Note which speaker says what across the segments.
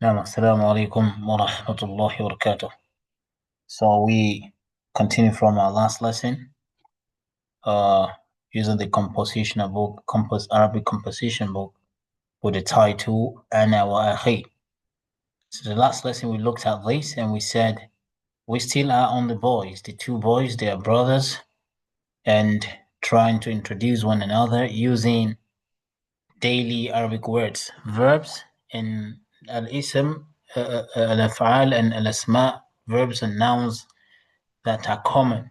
Speaker 1: Assalamu alaikum wa rahmatullahi wa barakatuh. So we continue from our last lesson, uh, using the composition book, Arabic composition book with the title Ana wa Akhi. So the last lesson we looked at this and we said we still are on the boys, the two boys, they are brothers, and trying to introduce one another using daily Arabic words, verbs, and al-ism, al-af'al, and al-asma, verbs and nouns that are common.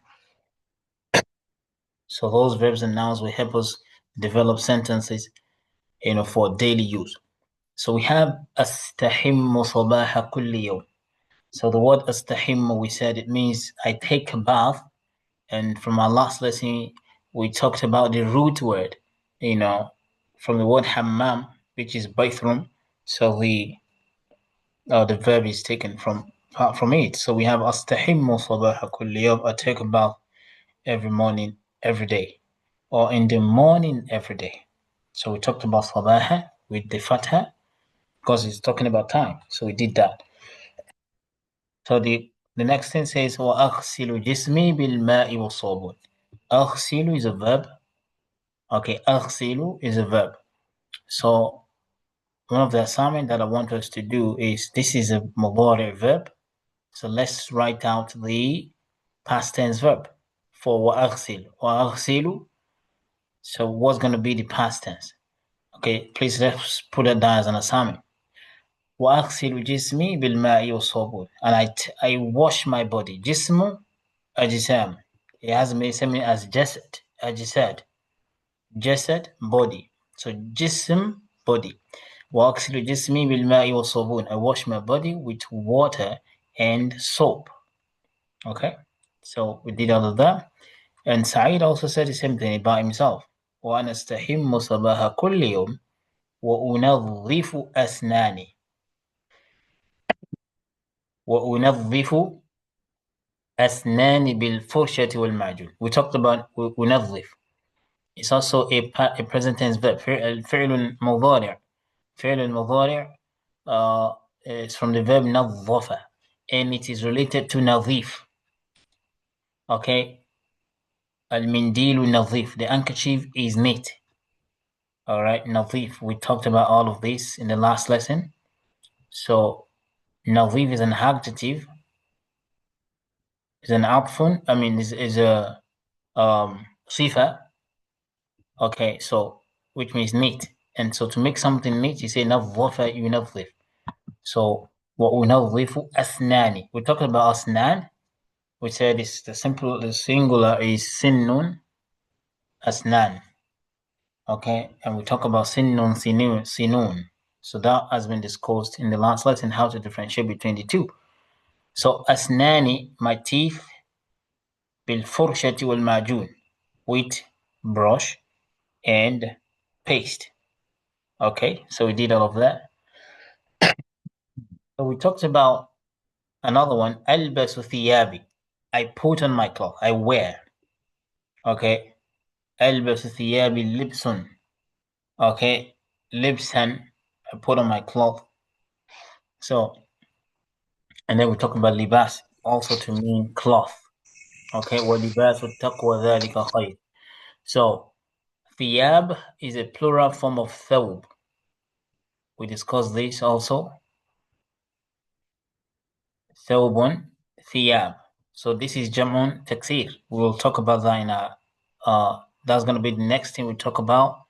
Speaker 1: So those verbs and nouns will help us develop sentences, for daily use. So we have astahimmu sabaha kulli yawm. So the word astahimmu, we said it means I take a bath. And from our last lesson, we talked about the root word, from the word hammam, which is bathroom. So the verb is taken from it. So we have astahimmu sabaha kulli yawm. I take a bath every morning, every day, or in the morning every day. So we talked about sabaha with the fatha because it's talking about time. So we did that. So the next thing says وَأَغْسِلُ جِسْمِي بِالْمَاءِ وَالصَّابُونِ. أغسل is a verb. Okay, أغسل is a verb. So one of the assignments that I want us to do is, this is a mudari verb. So let's write out the past tense verb for وَأَغْسِلُ. وَأَغْسِلُ. So what's going to be the past tense? Okay, please let's put that down as an assignment. وأغسل جسمي بالماء والصابون. And I wash my body. جسم أجسام. It has the same meaning as جسد. أجساد. جسد, body. So جسم, body. وأغسل جسمي بالماء والصابون. I wash my body with water and soap. Okay, so we did all of that. And Sa'id also said the same thing about himself. وأنا أستحم صباح كل يوم وأنظف أسناني. وأنظف أسناني بالفرشة والمعجون. We talked about أنظف. It's also a present tense verb. فعل مضارع. فعل المضارع is from the verb نظف, and it is related to نظيف. Okay, المنديل نظيف. The handkerchief is neat. All right, نظيف. We talked about all of this in the last lesson. So نظيف is an adjective. Is an outfun. I mean, is a sifa. Okay, so which means neat. And so to make something neat, you say نظف ينظف. So وأنظف أسناني. We talked about asnan. We said it's the singular is sinnun asnan. Okay, and we talk about sinnun sinun. So that has been discussed in the last lesson, how to differentiate between the two. So asnani, my teeth, بالفرشة والمعجون, with brush and paste. Okay, so we did all of that. So we talked about another one, ألبس ثيابي. I put on my cloth, I wear. Okay, ألبس ثيابي لبس. Okay, لبسا, I put on my cloth. So, and then we talk about libas, also to mean cloth. Okay, وَلِبَاسُ التَّقْوَى ذَلِكَ خَيْرٌ. So, ثياب is a plural form of thawb. We discussed this also. ثوب, ثياب. So this is Jam'un Taksir. We will talk about that in that's going to be the next thing we talk about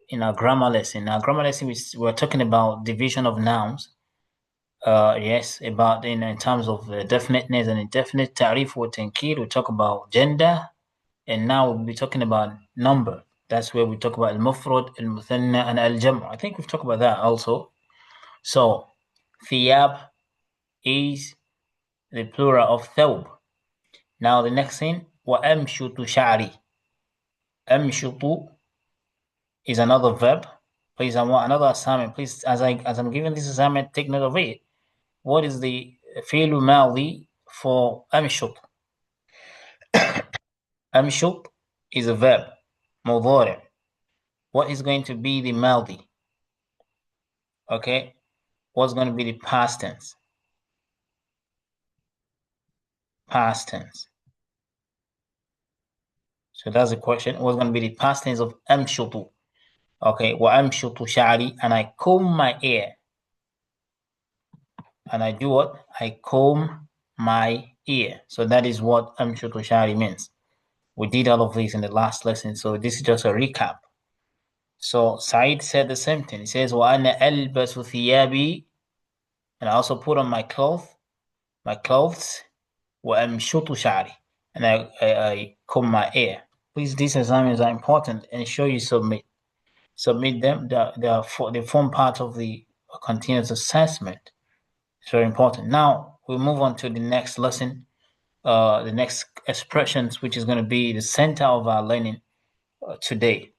Speaker 1: in our grammar lesson. In our grammar lesson, we're talking about division of nouns. Yes, about in terms of definiteness and indefinite. Ta'rif wa tankir, we talk about gender. And now we'll be talking about number. That's where we talk about al-mufrad, al-muthanna, and al-jam'. I think we've talked about that also. So, thiyab is the plural of thawb. Now the next thing, وَأَمْشُطُ شَعْرِي. أَمْشُطُ is another verb. Please, I want another assignment. Please, as I'm giving this assignment, take note of it. What is the fi'l ماضي for أمشط? أمشط is a verb, مضارع. What is going to be the ماضي? Okay, what's going to be the past tense? Past tense. So that's the question. What's going to be the past tense of amshutu? Okay, wa amshutu sha'ri, and I comb my hair. And I do what? I comb my ear. So that is what amshutu sha'ri means. We did all of this in the last lesson, so this is just a recap. So Said said the same thing. He says, وَأَنَا أَلْبَسُ ثِيَابِي, and I also put on my clothes, وَأَمْشُطُ شَعْرِي, and I comb my hair. Please, these assignments are important. Ensure you submit them. They form part of the continuous assessment. It's very important. Now we'll move on to the next lesson, the next expressions, which is going to be the center of our learning today.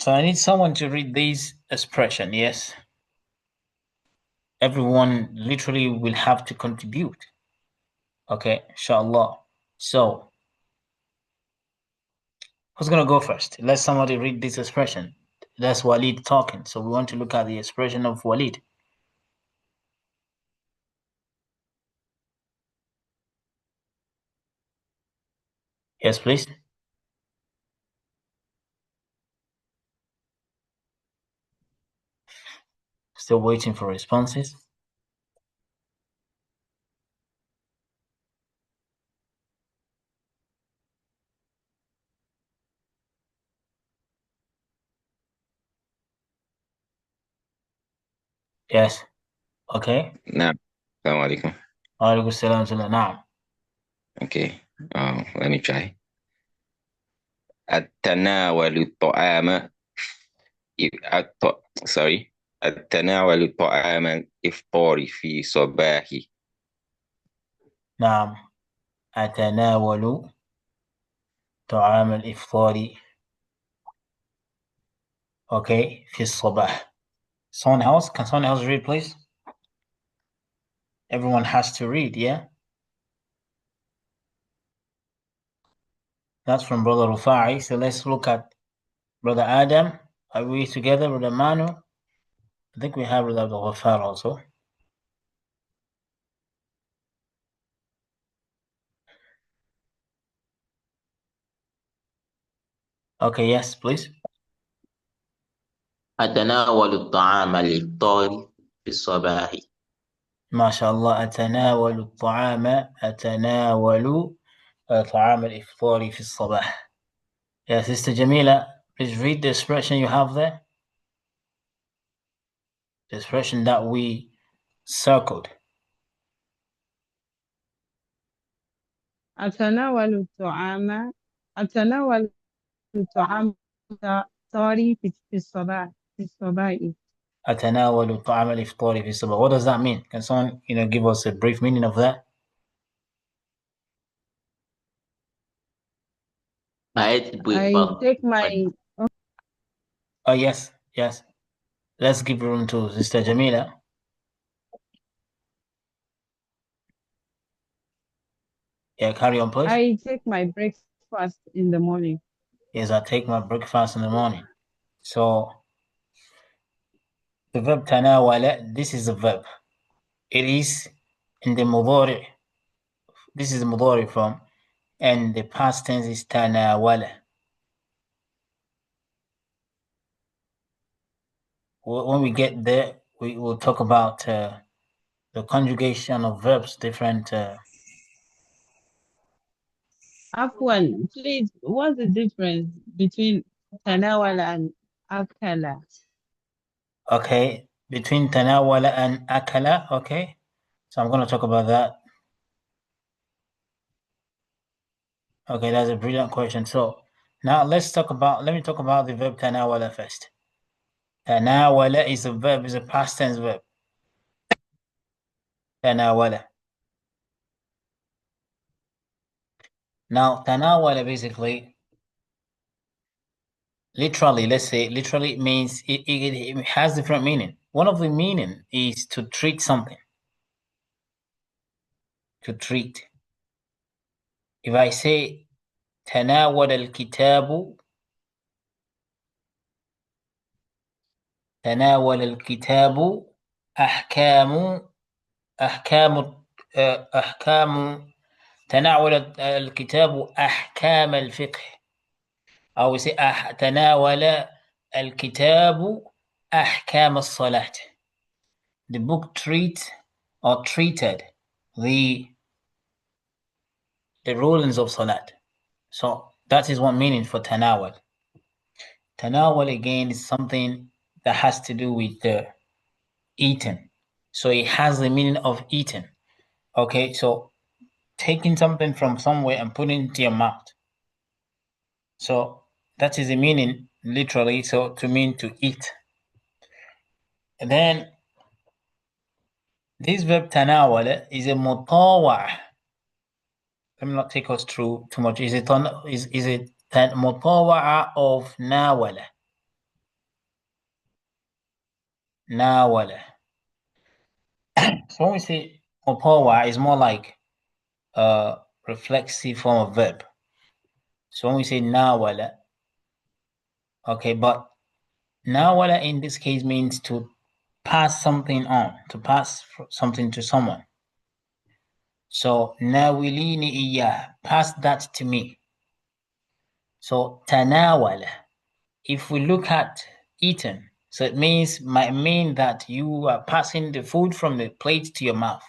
Speaker 1: So I need someone to read these expression. Yes. Everyone literally will have to contribute. Okay, inshallah. So who's gonna go first? Let somebody read this expression. That's Walid talking. So we want to look at the expression of Walid. Yes, please. Still waiting for responses. Yes. Okay.
Speaker 2: نعم السلام عليكم.
Speaker 1: وعليكم السلام ورحمة الله. نعم.
Speaker 2: Okay, let me try. التناول الطعام sorry. التناول الطعام الإفطار في صباح.
Speaker 1: نعم. أتناول طعام الإفطار. Okay. في الصباح. Someone else? Can someone else read, please? Everyone has to read, yeah? That's from Brother Rufai. So let's look at Brother Adam. Are we together, Brother Manu? I think we have Brother Abdul Ghaffar also. Okay, yes, please.
Speaker 3: أتناول الطعام الإفطار في الصباح.
Speaker 1: ما شاء الله. أتناول طعام الإفطار في الصباح. Yeah, Sister Jamila, please read the expression you have there. The expression that we circled.
Speaker 4: أتناول الطعام الإفطار في الصباح.
Speaker 1: أتناول طعام الإفطار في الصباح. What does that mean? Can someone, give us a brief meaning of that?
Speaker 4: I take my...
Speaker 1: Oh, yes. Let's give room to Sister Jamila. Yeah, carry on, please.
Speaker 4: I take my breakfast in the morning.
Speaker 1: Yes, I take my breakfast in the morning. So, the verb tanawala, this is a verb. It is in the mudari. This is the mudari form, and the past tense is tanawala. When we get there, we will talk about the conjugation of verbs, different.
Speaker 4: Afwan, please, what's the difference between tanawala and akala?
Speaker 1: Okay, between tanawala and akala. Okay, so I'm going to talk about that. Okay, that's a brilliant question. So now let me talk about the verb tanawala first. Tanawala is a verb, is a past tense verb. Tanawala. Now, tanawala basically, literally means it has different meaning. One of the meaning is to treat something. To treat. If I say tanawala al-kitabu, tanawala al-kitabu أحكام أحكام أحكام تناول الكتاب أحكام الفقه أو تناول الكتاب أحكام الصلاة. The book treated the rulings of Salat. So that is one meaning for tanawal. Tanawal again is something that has to do with eating. So it has the meaning of eating. Okay, so taking something from somewhere and putting it into your mouth. So that is the meaning literally, so to mean to eat. And then this verb tanawala is a mutawa'. Let me not take us through too much. Is it mutawa'a of nawala? Nawala. So when we say mutawa', is more like a reflexive form of verb. So when we say nawala, okay, but nawala in this case means to pass something on, to pass something to someone. So nawilini iyah, pass that to me. So tanawala, if we look at eating, so it might mean that you are passing the food from the plate to your mouth.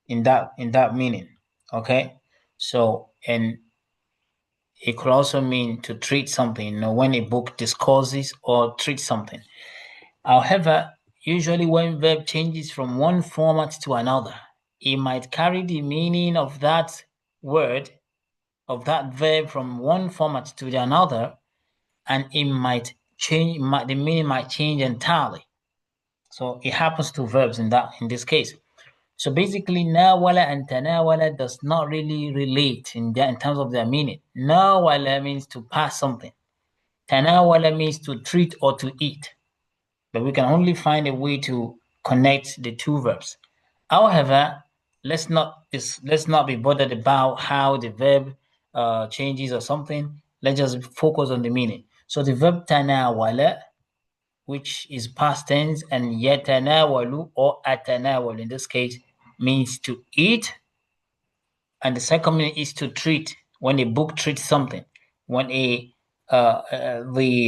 Speaker 1: In that meaning, okay. So and it could also mean to treat something. When a book discourses or treats something. However, usually when verb changes from one format to another, it might carry the meaning of that word, of that verb from one format to another, and it might change. The meaning might change entirely. So it happens to verbs in this case. So basically, nawala and tanawala does not really relate in terms of their meaning. Nawala means to pass something. Tanawala means to treat or to eat. But we can only find a way to connect the two verbs. However, let's not be bothered about how the verb changes or something. Let's just focus on the meaning. So the verb tanawala, which is past tense, and yatanawalu or atanawalu in this case means to eat, and the second meaning is to treat. When a book treats something, when the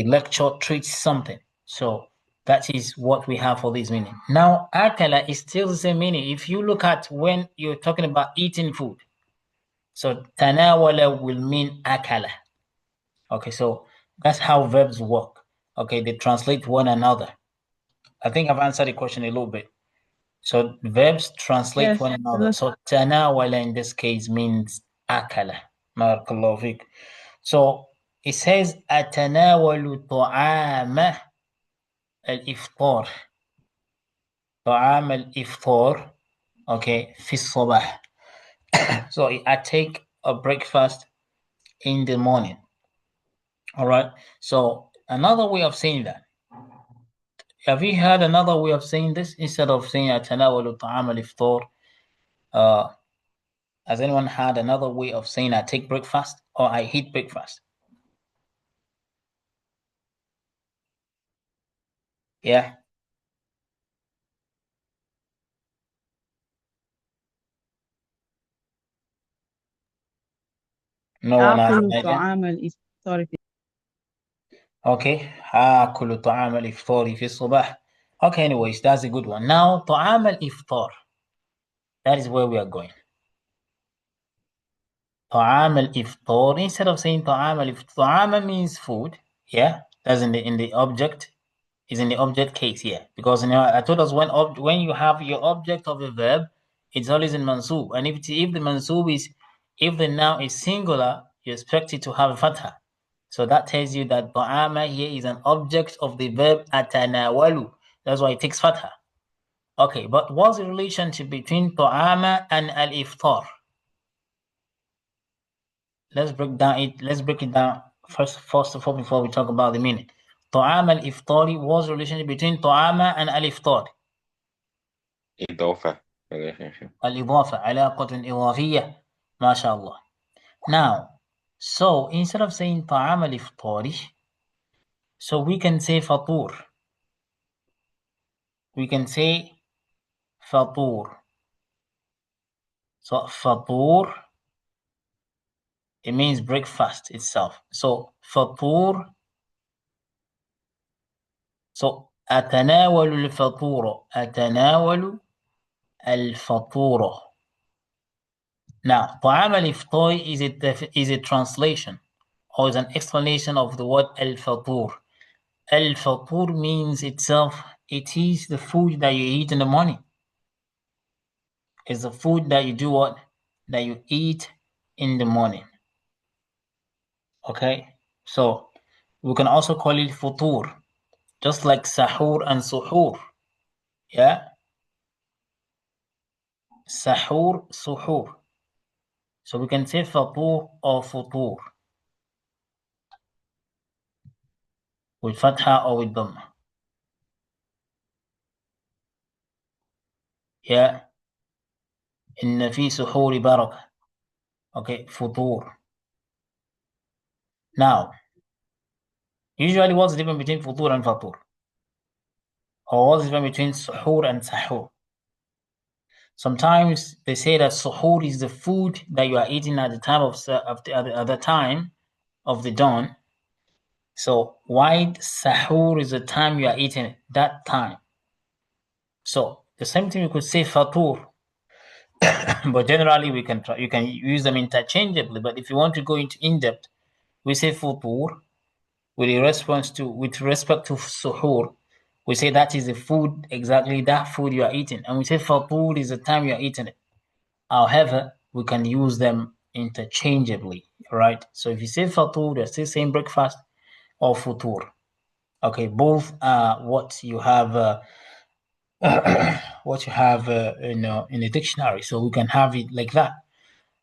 Speaker 1: lecture treats something. So that is what we have for this meaning. Now, akala is still the same meaning. If you look at when you're talking about eating food, so tanawala will mean akala. Okay, so that's how verbs work. Okay, they translate one another. I think I've answered the question a little bit. So verbs translate one another. So tanawala in this case means akala. Barakallahu fik. So it says atanawalu ta'ama al-iftar. Ta'ama al-iftar. Okay, fi sabah. So I take a breakfast in the morning. All right. So another way of saying that. Have you heard another way of saying this instead of saying atanawalu ta'ama al-iftar? Has anyone had another way of saying I take breakfast or I eat breakfast? Yeah. No one has an idea? Okay. آكل طعام الإفطار في الصباح. Okay, anyways, that's a good one. Now, طعام الإفطار. That is where we are going. طعام الإفطار. Instead of saying طعام الإفطار, طعام means food. Yeah, that's in the object. Is in the object case here, because I told us when you have your object of a verb, it's always in mansub, and if the mansub if the noun is singular, you expect it to have a fatha. So that tells you that ta'ama here is an object of the verb atanawalu. That's why it takes fatha. Okay, but what's the relationship between ta'ama and al-iftar? Let's break it down first of all before we talk about the meaning. طعام الإفطار, what's the relationship between طعام and الإفطار?
Speaker 2: إضافة.
Speaker 1: الإضافة, علاقة إضافية. ما شاء الله. Now, so instead of saying طعام الإفطار, so we can say فطور. We can say fatur. So fatur, it means breakfast itself. So fatur. So أتناول الفطور. أتناول الفطور. Now, طعام الإفطار is a translation or is an explanation of the word al-fatur. Al-fatur means itself, it is the food that you eat in the morning. It's the food that you do what? That you eat in the morning. Okay? So, we can also call it futur, just like sahur and suhoor. Yeah? Sahur, suhoor. So we can say fatur or futur with fatha or with dhamma. Yeah. إن في سحور بركة. Okay, futur. Now, usually what's the difference between futur and fatur? Or what's the difference between suhoor and sahur? Sometimes they say that suhoor is the food that you are eating at the time of the time of the dawn. So while sahur is the time you are eating it, that time. So the same thing you could say fatur, but generally we can you can use them interchangeably. But if you want to go into in depth, we say futur with respect to suhoor. We say that is the food, exactly that food you are eating, and we say fatur is the time you are eating it. However, we can use them interchangeably, right? So if you say fatur, you're still saying breakfast or futur. Okay, both are what you have. What you have, in the dictionary, so we can have it like that.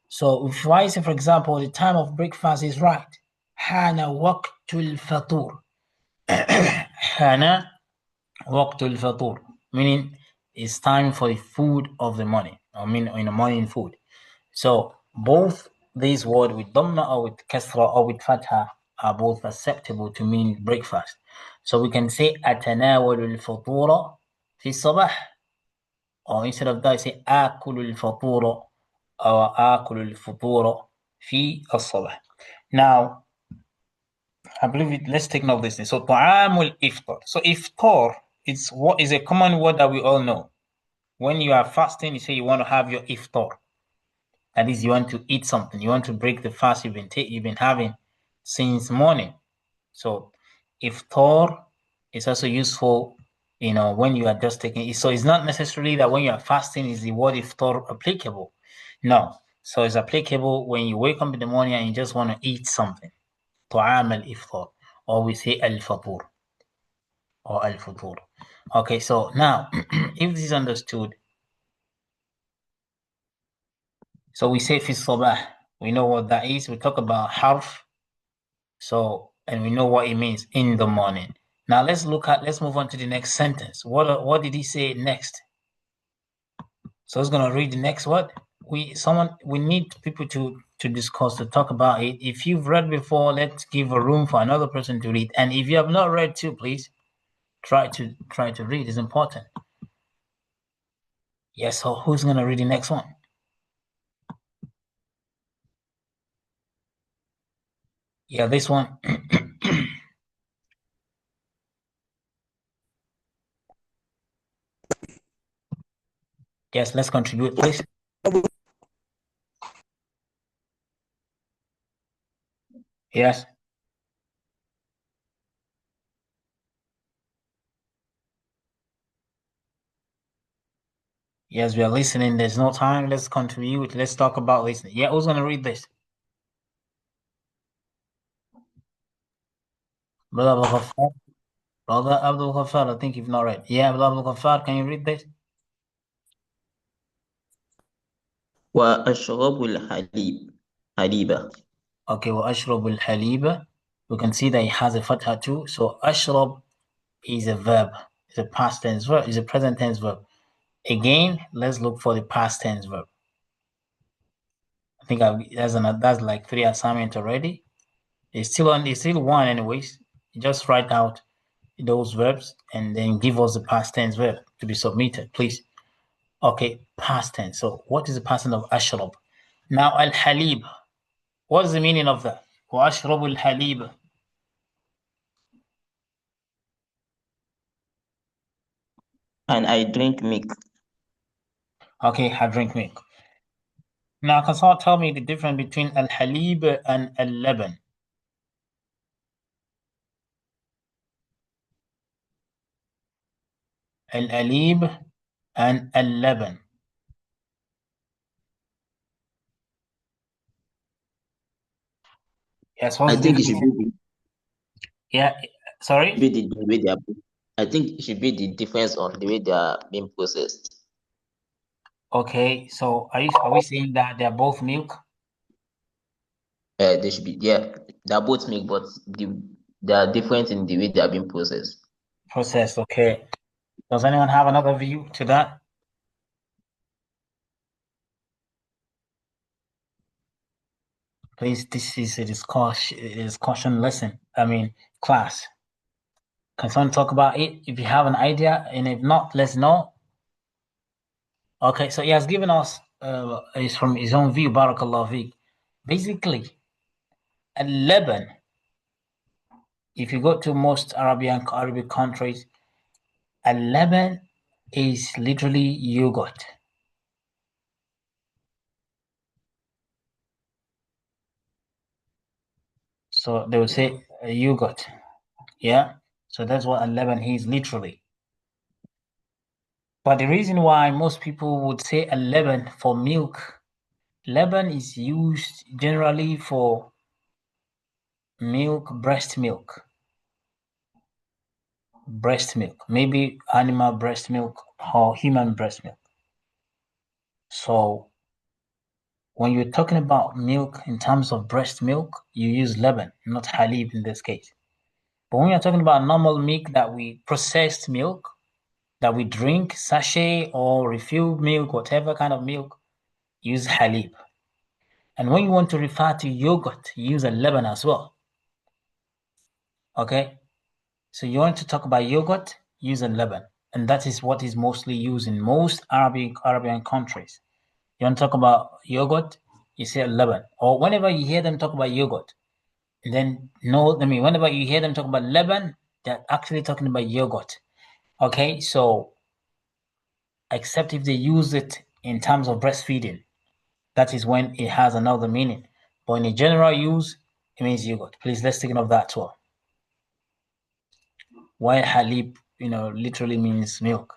Speaker 1: So if I say, for example, the time of breakfast is right, hana waqtul fatur. Hana waqtul fatur, meaning it's time for the food of the morning. I mean, in the morning food. So both these words with dhamma or with kasra or with fatha are both acceptable to mean breakfast. So we can say atanawalu al-fatura fi sabah. Or instead of that, say آكل الفطور أو آكل الفطور في الصباح. Now, I believe it. Let's take note of this. So طعام الإفطار. So iftar is a common word that we all know. When you are fasting, you say you want to have your iftar. That is, you want to eat something. You want to break the fast you've been having since morning. So iftar is also useful, when you are just taking it. So it's not necessarily that when you are fasting is the word iftar applicable. No. So it's applicable when you wake up in the morning and you just want to eat something. طعام الإفطار. Or we say al-fatur or al-futur. Okay, so now, if this is understood, so we say fi sabah. We know what that is. We talk about harf. So, and we know what it means, in the morning. Now let's move on to the next sentence. What did he say next? So I was gonna read the next word. We need people to discuss, to talk about it. If you've read before, let's give a room for another person to read. And if you have not read too, please try to read. It's important. Yes, so who's gonna read the next one? Yeah, this one. Yes, let's contribute, please. Yes. Yes, we are listening. There's no time. Let's contribute. Let's talk about listening. Yeah, who's gonna read this? Brother Abdul Ghaffar. Brother Abdul Ghaffar, I think you've not read. Yeah, Brother Abdul Ghaffar, can you read this?
Speaker 3: وأشرب الحليب حليبة.
Speaker 1: Okay, well, ashrab al-haliba. We can see that it has a fatha too. So ashrab is a verb. It's a past tense verb. It's a present tense verb. Again, let's look for the past tense verb. I think that's like 3 assignments already. It's still one anyways. You just write out those verbs and then give us the past tense verb to be submitted, please. Okay, past tense. So what is the past tense of ashrab? Now al-halib. What is the meaning of that? وأشرب الحليب.
Speaker 3: And I drink milk.
Speaker 1: Okay, I drink milk. Now, can someone tell me the difference between al-halib and al-laban? Al-alib and al-laban. Yes, what's
Speaker 3: I
Speaker 1: the
Speaker 3: think it
Speaker 1: difference?
Speaker 3: should be
Speaker 1: Yeah, sorry?
Speaker 3: the way they are. I think it should be the difference on the way they are being processed.
Speaker 1: Okay, so are we saying that they're both milk?
Speaker 3: They should be, yeah, they're both milk, but they are different in the way they are being processed.
Speaker 1: Processed, okay. Does anyone have another view to that? Please, this is a discussion lesson. I mean, class. Can someone talk about it if you have an idea? And if not, let's know. Okay, so he has given us, is from his own view, Barakallah Fiqh. Basically, al-laban, if you go to most Arabic countries, al-laban is literally yogurt. So they would say yogurt. Yeah, so that's what al-laban is literally. But the reason why most people would say al-laban for milk, laban is used generally for milk, breast milk, maybe animal breast milk or human breast milk. So when you're talking about milk in terms of breast milk, you use laban, not halib in this case. But when you're talking about normal milk, that we processed milk, that we drink, sachet or refilled milk, whatever kind of milk, use halib. And when you want to refer to yogurt, you use a laban as well. Okay? So you want to talk about yogurt, use a laban. And that is what is mostly used in most Arabian countries. You want to talk about yogurt, you say a laban. Or whenever you hear them talk about yogurt, and then whenever you hear them talk about laban, they're actually talking about yogurt. Okay, so except if they use it in terms of breastfeeding, that is when it has another meaning. But in a general use, it means yogurt. Please, let's take note of that as well. While halib, literally means milk.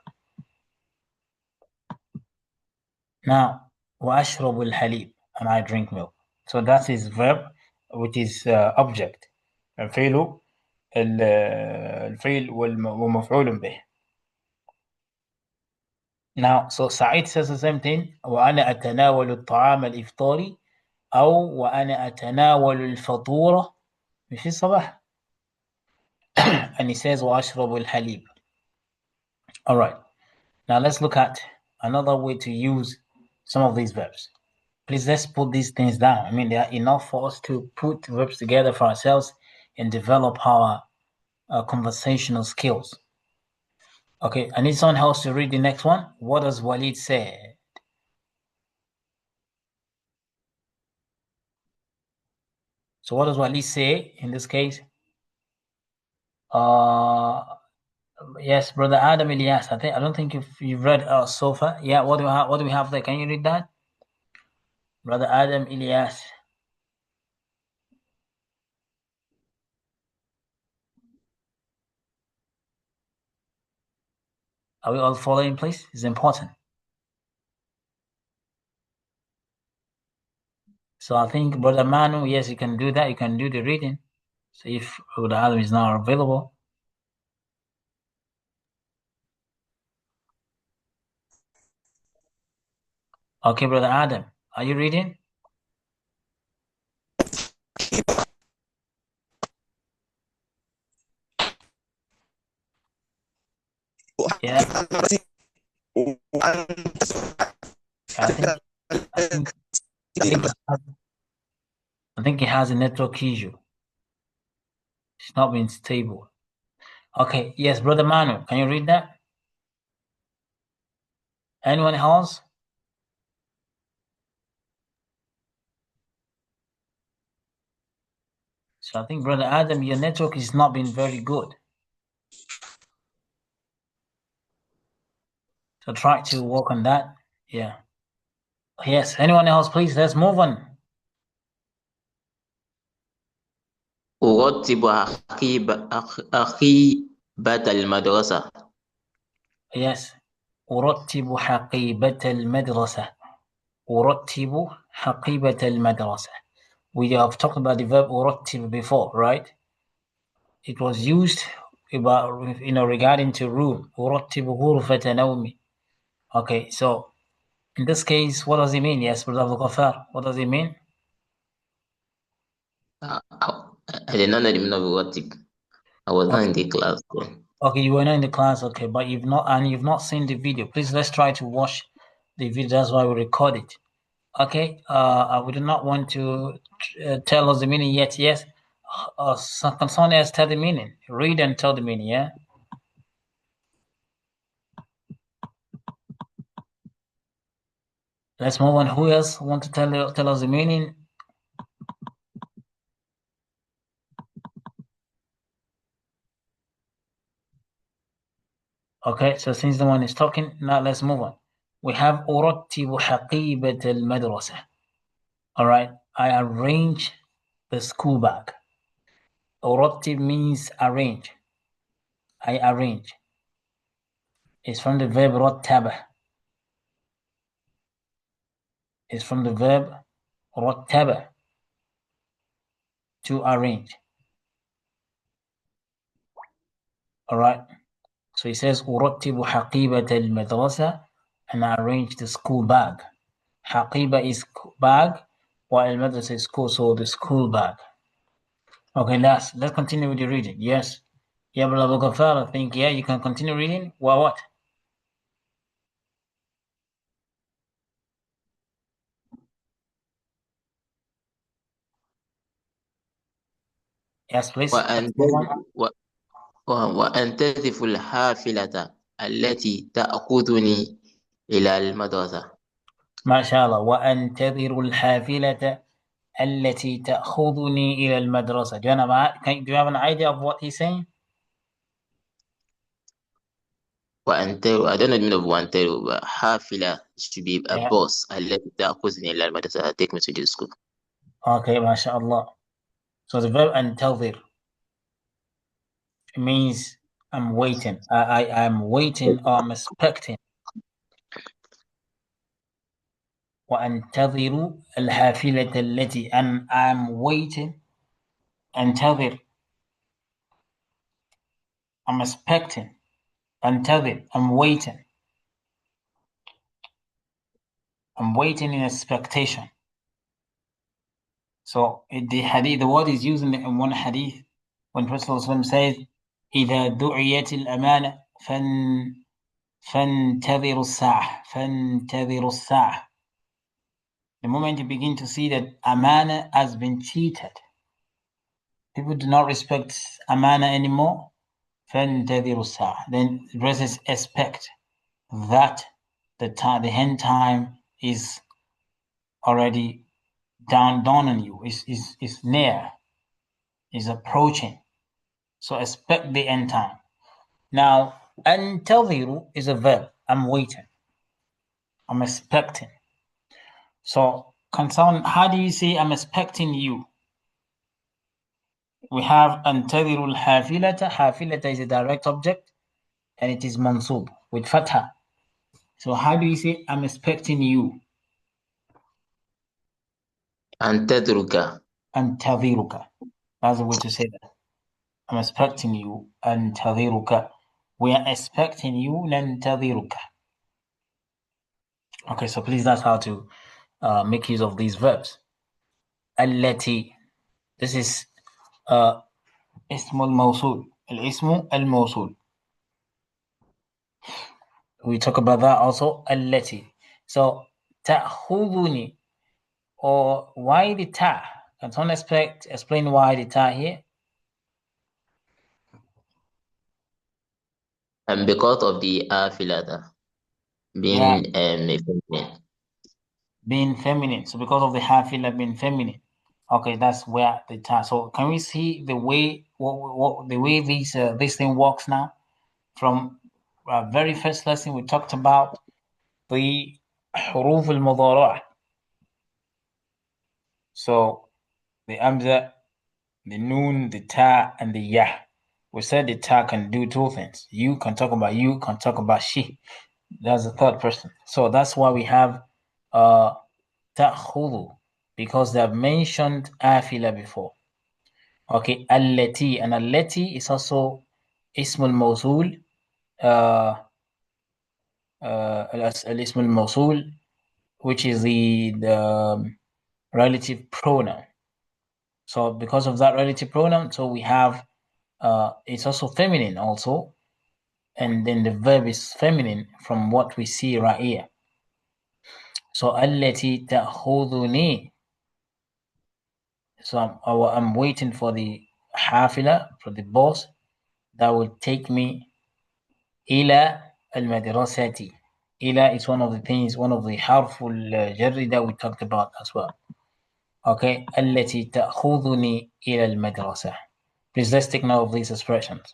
Speaker 1: Now, وأشرب الحليب, and I drink milk. So that is verb, which is object. الفعل الفعل ومفعول به. Now, so Sa'id says the same thing. وأنا أتناول الطعام الإفطاري أو وأنا أتناول الفطورة في الصباح. And he says وأشرب الحليب. All right. Now let's look at another way to use some of these verbs. Please, let's put these things down. I mean, they are enough for us to put verbs together for ourselves and develop our conversational skills. Okay, I need someone else to read the next one. What does Walid say? So what does Walid say in this case? Yes, brother Adam Ilyas. I don't think you've read so far. Yeah, what do we have there? Can you read that? Brother Adam Ilyas. Are we all following, please? It's important. So I think Brother Manu, yes, you can do that. You can do the reading. So if Brother Adam is now available. Okay, Brother Adam, are you reading? Yeah. I think he has a network issue. It's not been stable. Okay, yes, Brother Manu, can you read that? Anyone else? So I think, Brother Adam, your network is not been very good. So try to work on that. Yeah. Yes. Anyone else, please? Let's move on.
Speaker 3: أرتب أخيبة المدرسة.
Speaker 1: Yes. أرتب حقيبة المدرسة. أرتب حقيبة المدرسة. We have talked about the verb أرتب before, right? It was used about, regarding to room. أرتب غرفة نومي. Okay, so in this case, what does it mean? Yes, Brother Abdul Ghaffar, what does it mean?
Speaker 3: I did not know the meaning of أرتب. I was not in the class.
Speaker 1: Okay, you were not in the class, okay, but you've not seen the video. Please, let's try to watch the video. That's why we record it. Okay, we do not want to tell us the meaning yet. Yes, someone else tell the meaning. Read and tell the meaning. Yeah. Let's move on. Who else want to tell us the meaning? Okay, so since the one is talking, now let's move on. We have أرتب حقيبة المدرسة. All right, I arrange the school bag. أرتب means arrange. I arrange. It's from the verb رتب. It's from the verb رتب, to arrange. All right. So he says أرتب حقيبة المدرسة, and I arrange the school bag. حقيبة is bag, while المدرسة is school, so the school bag. Okay, let's continue with the reading. Yes. Yeah, Brother Ghaffar, I think, yeah, you can continue reading. Well, what? Yes, please.
Speaker 3: وأنتظف الحافلة التي تأخذني إلى المدرسة.
Speaker 1: ما شاء الله. وأنتظر الحافلة التي تأخذني إلى المدرسة. Do you have an idea of what he's saying?
Speaker 3: وأنتظر, I don't know the meaning of وأنتظر, but حافلة should be a bus. التي تأخذني إلى المدرسة, take me to the school.
Speaker 1: Okay, ما شاء الله. So the verb أنتظر, it means I'm waiting. I'm waiting, or I'm expecting. وأنتظر الحافلة التي, and I'm waiting. أنتظر, I'm expecting. أنتظر, I'm waiting. I'm waiting in expectation. So the hadith, the word is used in one hadith when Prophet says, إذا دعيت الأمانة فانتظروا الساعة. فانتظروا الساعة. The moment you begin to see that amana has been cheated, people do not respect amana anymore, فانتظروا الساعة. Then the rest is expect that the end time is already dawn on you, is near, is approaching. So expect the end time. Now, أنتظر is a verb. I'm waiting. I'm expecting. So, how do you say I'm expecting you? We have أنتظر الحافلة. حافلة is a direct object, and it is mansub with fatha. So how do you say I'm expecting you?
Speaker 3: أنتظرك.
Speaker 1: أنتظرك. That's the way to say that. I'm expecting you. أنتظرك. We are expecting you. ننتظرك. Okay, so please, that's how to make use of these verbs. التي. This is اسم الموصول. الاسم الموصول. We talk about that also. التي. So تأخذني, or why the ta? Can someone explain why the ta here?
Speaker 3: And because of the afilata. being feminine.
Speaker 1: Being feminine. So because of the hafila being feminine. Okay, that's where the ta. So can we see the way the way this thing works now? From very first lesson we talked about the حروف المضارعة. So the amza, the noon, the ta, and the yah. We said the ta can do two things. You can talk about you, can talk about she. That's the third person. So that's why we have ta'khudhu, because they have mentioned afila before. Okay, allati, and allati is also ism al-mawsul, al-ism al-mawsul, which is the relative pronoun. So because of that relative pronoun, so we have it's also feminine also, and then the verb is feminine from what we see right here. So التي تأخذني. So I'm waiting for the hafila, for the boss that will take me إلى المدرسة. إلى is one of the things, one of the harful jarri that we talked about as well. Okay, التي تأخذني إلى المدرسة. Please let's take note of these expressions.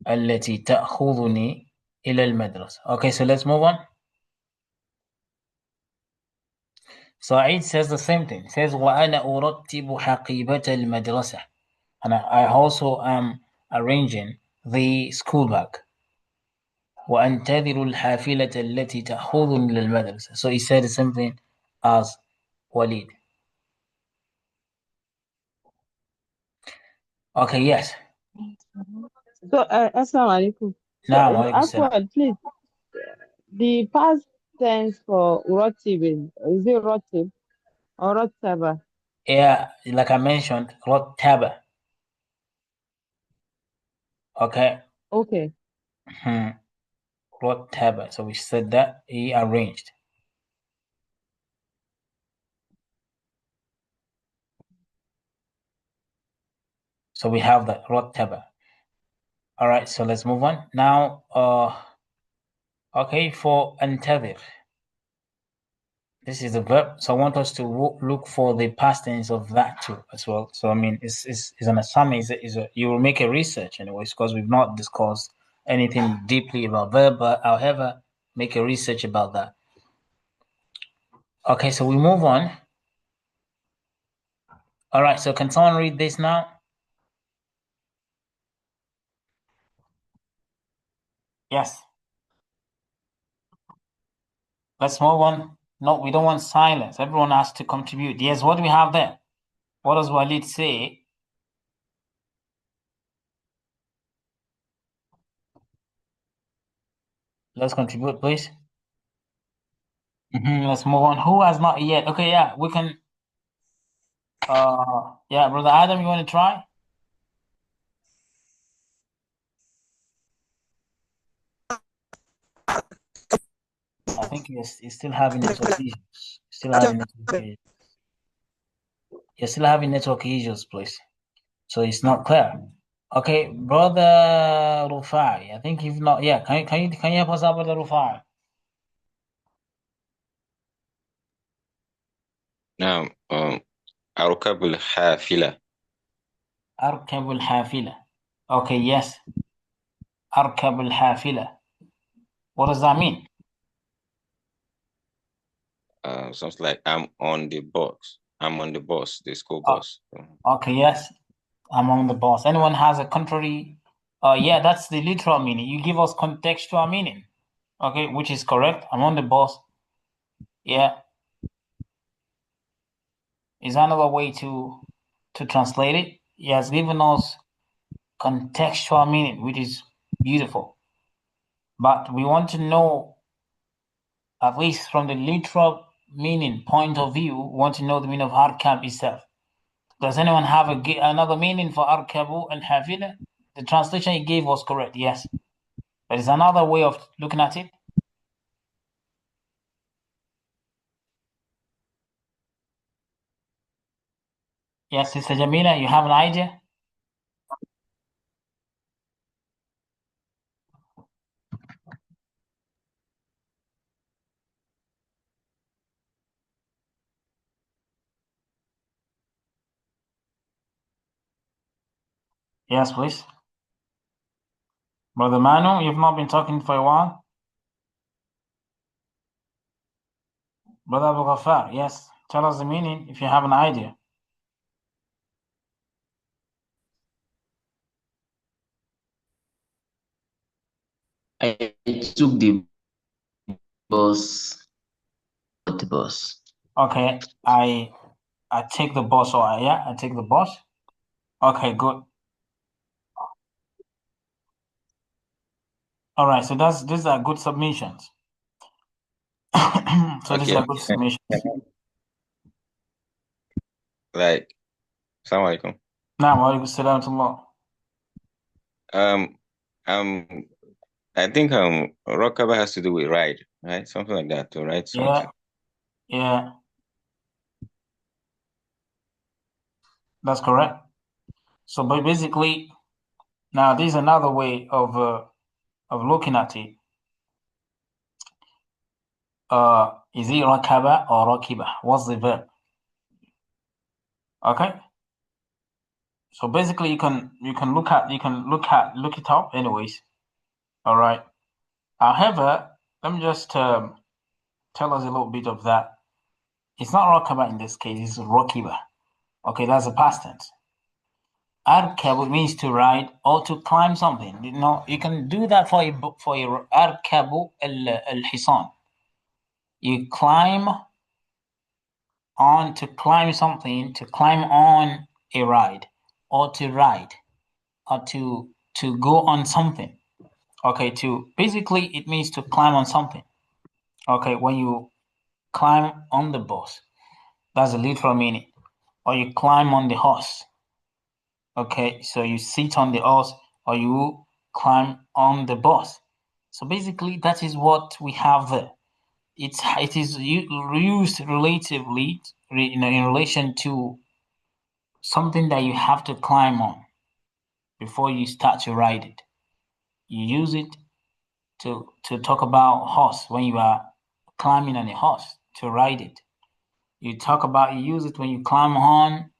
Speaker 1: التي تأخذني إلى المدرسة. Okay, so let's move on. Sa'id says the same thing. He says وأنا أرتب حقيبة المدرسة. And I also am arranging the school bag. وأنتظر الحافلة التي تأخذني للمدرسة. So he said the same thing as Walid. Okay, yes.
Speaker 4: So, Assalamu alaikum.
Speaker 1: Naam,
Speaker 4: So,
Speaker 1: alaikum salam.
Speaker 4: afterward, please, the past tense for rotib is it rotib or rotaba?
Speaker 1: Yeah, like I mentioned, Rottaba. Okay.
Speaker 4: Okay.
Speaker 1: Rottaba. So we said that he arranged. So we have that Rottaba. All right, so let's move on. Now, okay, for antavir. This is the verb. So I want us to look for the past tense of that too as well. So I mean, it's an assignment. You will make a research anyways, because we've not discussed anything deeply about verb. But however, make a research about that. Okay, so we move on. All right, so can someone read this now? Yes. Let's move on. No, we don't want silence. Everyone has to contribute. Yes, what do we have there? What does Walid say? Let's contribute, please. Let's move on. Who has not yet? Okay, yeah, we can. Yeah, brother Adam, you want to try? I think he's still having network issues. You're still having network issues, please. So it's not clear. Okay, brother Rufai. I think you've not. Yeah, can you help us out, brother Rufai?
Speaker 2: نعم. أركب الحافلة.
Speaker 1: أركب الحافلة. Okay, yes. أركب الحافلة. What does that mean?
Speaker 2: Sounds like I'm on the bus. I'm on the bus, the school bus.
Speaker 1: Okay, yes. I'm on the bus. Anyone has a contrary? Yeah, that's the literal meaning. You give us contextual meaning. Okay, which is correct. I'm on the bus. Yeah. Is another way to translate it. He has given us contextual meaning, which is beautiful. But we want to know, at least from the literal meaning point of view, we want to know the meaning of arkab itself. Does anyone have another meaning for arkabu and hafila? The translation he gave was correct, yes. But it's another way of looking at it. Yes, Sister Jamila, you have an idea? Yes, please. Brother Manu, you've not been talking for a while. Brother Abu Ghaffar, yes. Tell us the meaning if you have an idea.
Speaker 3: I took the bus. The bus.
Speaker 1: Okay, I take the bus, or yeah, I take the bus. Okay, good. All right, so these are good submissions. So these
Speaker 2: Okay.
Speaker 1: are good submissions.
Speaker 2: Like, Assalamu alaikum.
Speaker 1: Now, wa alaikum salam to Allah.
Speaker 2: I think rockaba has to do with ride, right? Something like that, to ride something.
Speaker 1: Yeah, that's correct. So, but basically, now this is another way of looking at it. Is it rakaba or rakiba? What's the verb? Okay. So basically, you can look it up, anyways. All right. However, let me just tell us a little bit of that. It's not rakaba in this case. It's rakiba. Okay, that's a past tense. Arkabu means to ride or to climb something. You know, you can do that for your arkabu al-hisan. You climb on, to climb something, to climb on a ride, or to ride, or to go on something. Okay, to basically it means to climb on something. Okay, when you climb on the bus, that's the literal meaning. Or you climb on the horse. Okay, so you sit on the horse or you climb on the bus. So basically, that is what we have there. It is used relatively, in relation to something that you have to climb on before you start to ride it. You use it to talk about horse when you are climbing on a horse to ride it. You use it when you climb on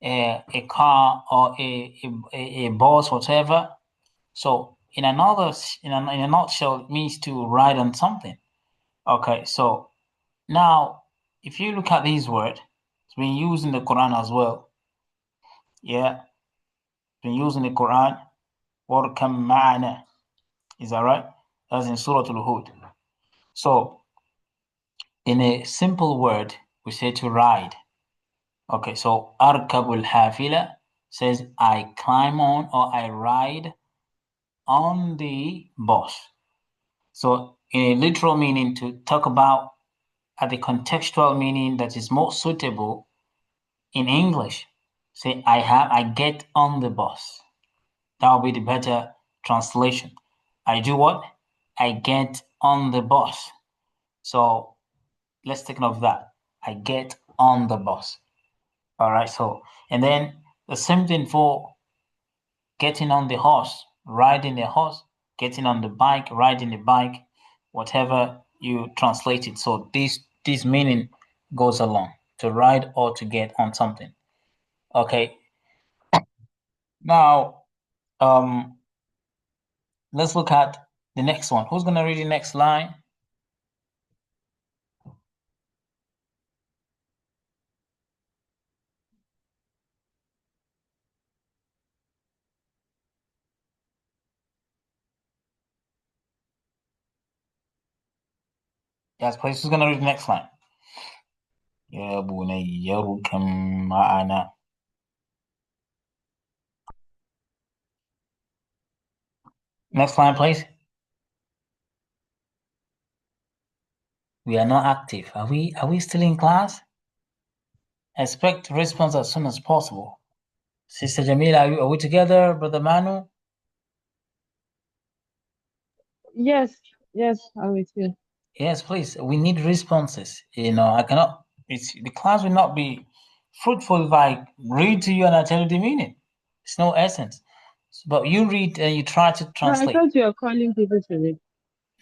Speaker 1: a car or a bus, whatever. So in a nutshell, it means to ride on something. Okay, so now if you look at this word, it's been used in the Quran as well. Yeah, it's been used in the Quran. وَارْكَمْ مَعَنَا. Is that right? That's in Surah Al-Hud. So in a simple word, we say to ride. Okay, so Arkabul Hafila says I climb on or I ride on the bus. So in a literal meaning, to talk about at the contextual meaning that is more suitable in English, say I get on the bus. That will be the better translation. I do what? I get on the bus. So let's take note of that. I get on the bus. All right. So, and then the same thing for getting on the horse, riding the horse, getting on the bike, riding the bike, whatever you translate it. So this meaning goes along, to ride or to get on something. Okay. Now, let's look at the next one. Who's gonna read the next line? Yes, please. Who's gonna read the next line? يا بني اركب معنا. Next line, please. We are not active. Are we still in class? Expect response as soon as possible. Sister Jamila, are we together? Brother Manu?
Speaker 4: Yes, I'm with you.
Speaker 1: Yes, please. We need responses. I cannot. The class will not be fruitful if I read to you and I tell you the meaning. It's no essence. But you read and you try to
Speaker 4: No, I
Speaker 1: translate.
Speaker 4: thought you were calling people to read.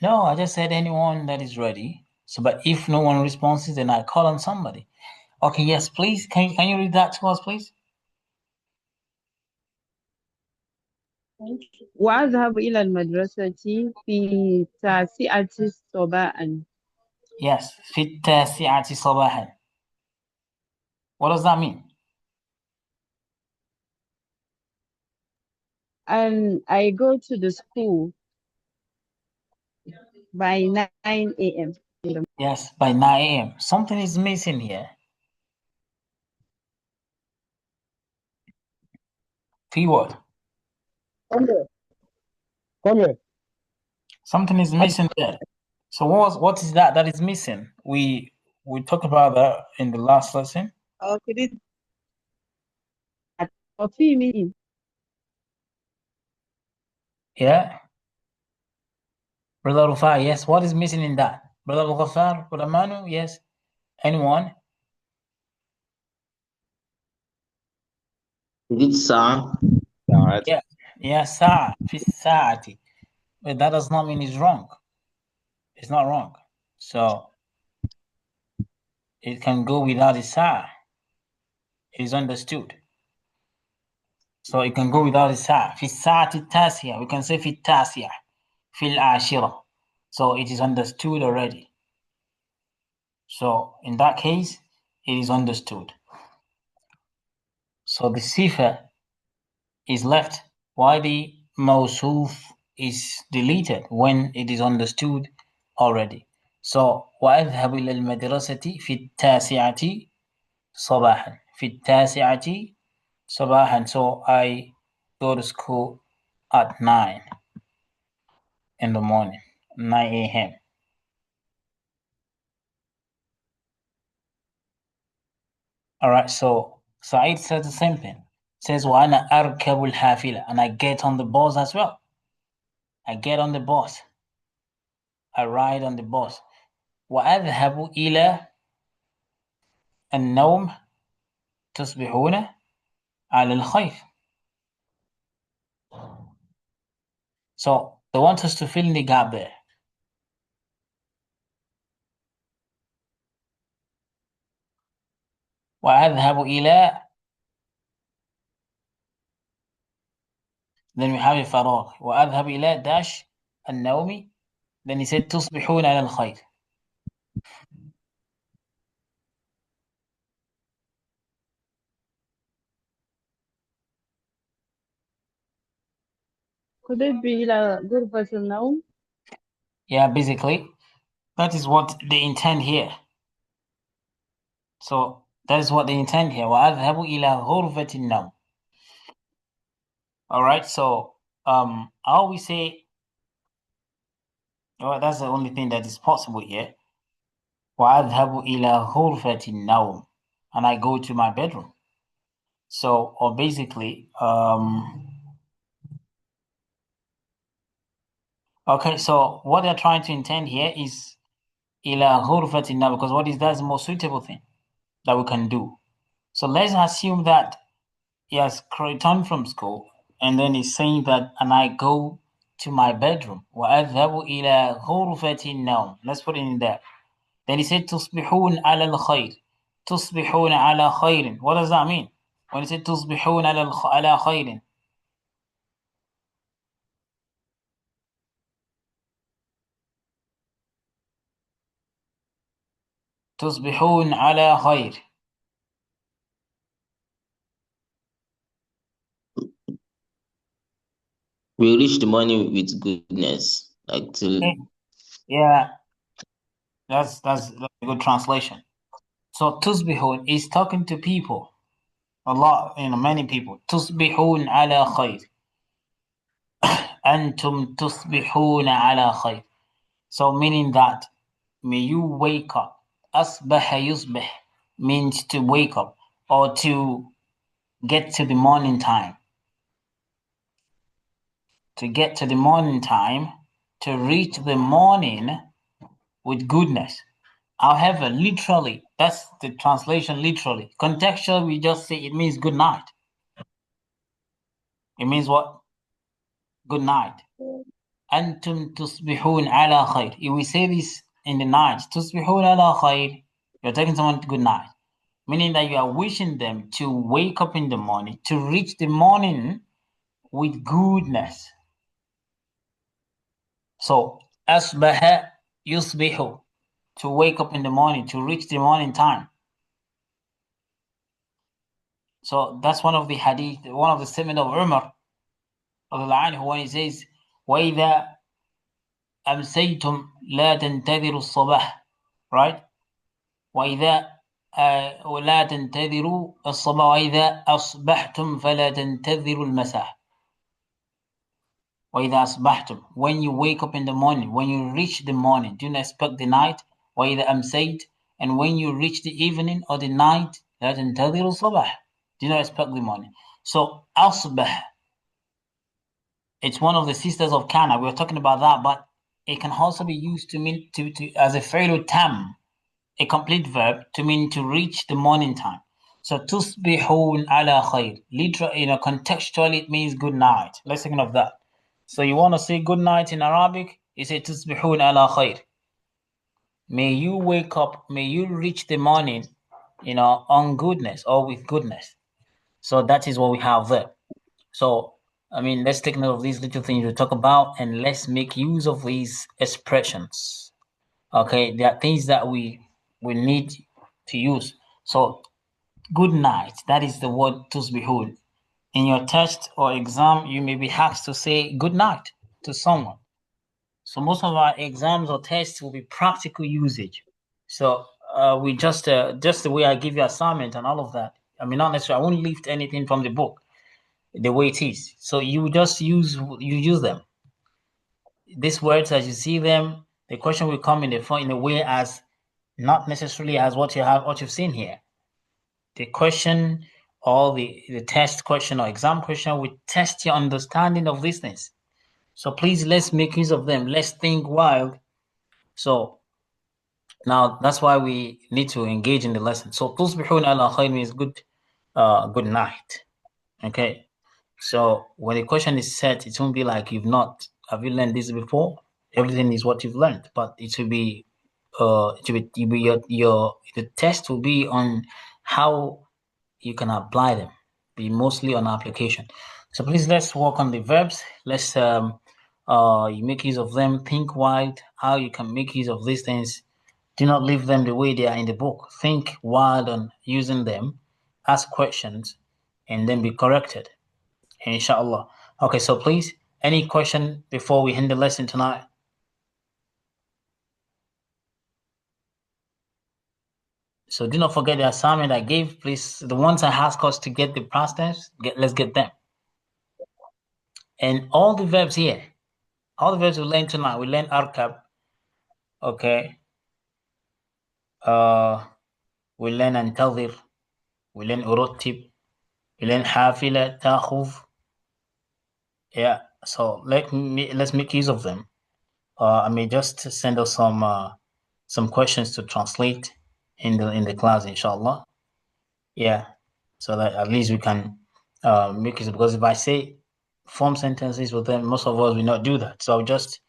Speaker 1: No, I just said anyone that is ready. So, but if no one responds, then I call on somebody. Okay, yes, please. Can you read that to us, please?
Speaker 4: وأذهب إلى المدرسة في 9 صباحا.
Speaker 1: Yes, في التاسعة صباحا. What does that mean?
Speaker 4: And I go to the school by 9 a.m.
Speaker 1: Yes, by 9 a.m. Something is missing here. Keyword.
Speaker 5: Come here.
Speaker 1: Something is missing there. So what is that is missing? We talked about that in the last lesson.
Speaker 4: Okay, this a few minutes.
Speaker 1: Yeah. Brother Rufai, yes. What is missing in that? Brother Ghafar, Brother Manu, yes. Anyone?
Speaker 3: Is it Sa?
Speaker 1: Yeah. Yeah, Sa'a, fi sa'ati. But that does not mean it's wrong. It's not wrong. So it can go without a Sa'a. It is understood. So it can go without a Sa'a. Fi sa'ati tasya. We can say fi tasya. Fil ashira. So it is understood already. So in that case, it is understood. So the sifa is left while the mawsuf is deleted when it is understood already. So وأذهب إلى المدرسة في التاسعة صباحا. في التاسعة صباحا. So I go to school at 9 in the morning, 9 a.m. All right, so Said says the same thing. Says وأنا أركب الحافلة, and I get on the bus as well. I get on the bus. I ride on the bus. وأذهب إلى النوم تصبحون على الخير. So they want us to fill in the gap there. وأذهب إلى, then we have a فراغ. وأذهب إلى dash النوم, then he said تصبحون على الخير.
Speaker 4: Could it be إلى غرفة النوم?
Speaker 1: Yeah, basically, that is what they intend here. So that is what they intend here. وأذهب إلى غرفة النوم. All right, so how we say, well, that's the only thing that is possible here. وأذهب إلى غرفة النوم, and I go to my bedroom. So, or basically, okay, so what they're trying to intend here is إلى غرفة النوم, because what is that is the most suitable thing that we can do. So let's assume that he has returned from school, and then he's saying that, and I go to my bedroom. وأذهب إلى غرفة النوم. Let's put it in there. Then he said تصبحون على الخير. تصبحون على خير. What does that mean? When he said تصبحون على خير. تصبحون على خير.
Speaker 3: We reach the morning with goodness. Like till
Speaker 1: Yeah, that's a good translation. So تصبحون is talking to people. A lot, many people. تصبحون على خير. أنتم تصبحون على خير. So meaning that, may you wake up. أصبح يصبح means to wake up or to get to the morning time. To get to the morning time, to reach the morning with goodness. However, literally, that's the translation literally. Contextual, we just say it means good night. It means what? Good night. أنتم تصبحون على خير. If we say this in the night, تصبحون على خير, you're taking someone to good night. Meaning that you are wishing them to wake up in the morning, to reach the morning with goodness. So asbaha yusbihu, to wake up in the morning, to reach the morning time. So that's one of the hadith, one of the statement of Umar when he says, وَإِذَا أَمْسَيْتُمْ لَا تَنْتَذِرُوا الصَّبَاحَ, right? وَإِذَا وَلَا تَنْتَذِرُوا الصَّبَاحَ وَإِذَا أَصْبَحْتُمْ فَلَا تَنْتَذِرُوا الْمَسَاءَ. وَإِذَا أَصْبَحْتُمْ, when you wake up in the morning, when you reach the morning, do not expect the night. وَإِذَا أَمْسَيْتُ, and when you reach the evening or the night, لَا تَنْتَذِرُوا الصَّبَاحَ, do not expect the morning. So أصبح, it's one of the sisters of kana. We're talking about that, but it can also be used to mean to as a fi'lu tam, a complete verb, to mean to reach the morning time. So tusbihun ala khair, literally, contextually it means good night. Let's think of that. So you want to say good night in Arabic, you say tusbihun ala khair. May you wake up, may you reach the morning, on goodness or with goodness. So that is what we have there. So let's take note of these little things we talk about, and let's make use of these expressions. Okay, there are things that we need to use. So, good night, that is the word tusbihun. In your test or exam, you may be asked to say good night to someone. So most of our exams or tests will be practical usage. So we just the way I give you assignment and all of that. Not necessarily, I won't lift anything from the book the way it is. So you just use them. These words as you see them, the question will come in a way as not necessarily as what you've seen here. The question or the test question or exam question will test your understanding of these things. So please, let's make use of them. Let's think wild. So now that's why we need to engage in the lesson. So tusbihun ala khair means good night. Okay. So when the question is set, it won't be like have you learned this before? Everything is what you've learned, but the test will be on how you can apply them, be mostly on application. So please, let's work on the verbs. Let's you make use of them, think wide, how you can make use of these things. Do not leave them the way they are in the book. Think wild on using them, ask questions, and then be corrected. Inshallah. Okay, so please, any question before we end the lesson tonight? So do not forget the assignment I gave. Please, the ones I asked us to get the past tense, let's get them. And all the verbs here, all the verbs we learned tonight, we learned arkab. Okay. We learn antadhir. We learn uruttib. We learn hafila, takhuf. Yeah. So let's make use of them. I may just send us some questions to translate in the class, inshallah. Yeah, so that at least we can make it, because if I say form sentences with them, most of us will not do that. So I'll just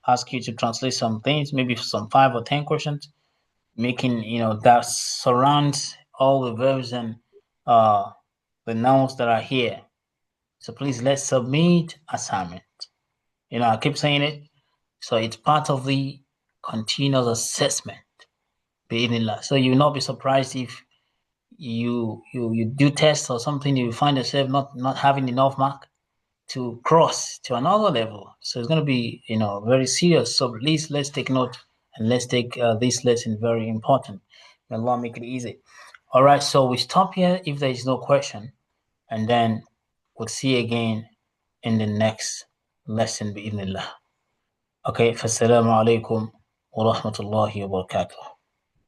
Speaker 1: ask you to translate some things, maybe some 5 or 10 questions, making that surrounds all the verbs and the nouns that are here. So please, let's submit assignment. I keep saying it. So it's part of the continuous assessment. So you will not be surprised if you do tests or something, you find yourself not having enough mark to cross to another level. So it's going to be very serious. So please, let's take note, and let's take this lesson very important. May Allah make it easy. All right, so we stop here if there is no question, and then we'll see again in the next lesson, bi'idhnillah. Okay, fassalamu alaikum wa rahmatullahi wa barakatuh.